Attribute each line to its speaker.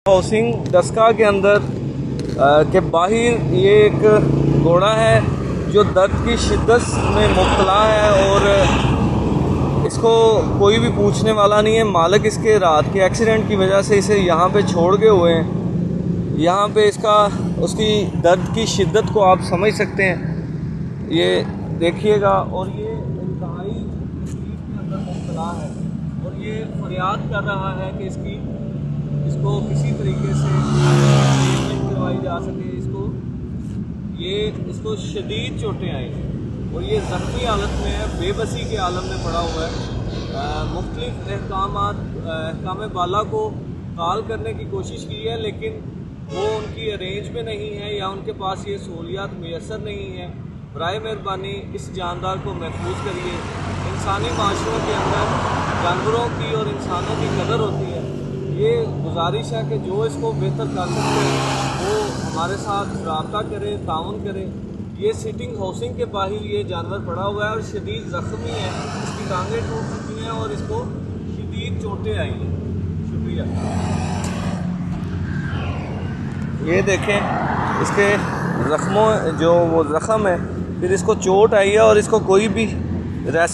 Speaker 1: Housing Daska के अंदर के बाहर ये एक घोड़ा है जो दर्द की शिद्दत में मुब्तला है और इसको कोई भी पूछने वाला नहीं है। मालिक इसके रात के एक्सीडेंट की वजह से इसे यहाँ पे छोड़ के हुए हैं। यहाँ पे उसकी दर्द की शिद्दत को आप समझ सकते हैं, ये देखिएगा। और ये इंतहाई तकलीफ के अंदर मुब्तला है और ये फरियाद कर रहा है कि इसको किसी तरीके से ट्रीटमेंट करवाई जा सके। इसको शदीद चोटें आई हैं और ये ज़ख्मी हालत में है, बेबसी के आलम में पड़ा हुआ है। मुख्तलिफ अहकाम बाला को कॉल करने की कोशिश की है, लेकिन वो उनकी अरेंज में नहीं है या उनके पास ये सहूलियात मैसर नहीं है। बराए मेहरबानी इस जानदार को महफूज करिए। इंसानी माशरों के अंदर जानवरों की और इंसानों की कदर होती है। ये गुजारिश है कि जो इसको बेहतर कर सकते हैं वो हमारे साथ रब्ता करे, ताउन करे। ये सिटिंग हाउसिंग के बाहर ये जानवर पड़ा हुआ है और शदीद ज़ख्मी है, इसकी टांगें टूट चुकी हैं और इसको शदीद चोटें आई हैं। शुक्रिया। ये देखें इसके ज़ख्मों जो वो ज़ख़म है, फिर इसको चोट आई है और इसको कोई भी रेस्क्यू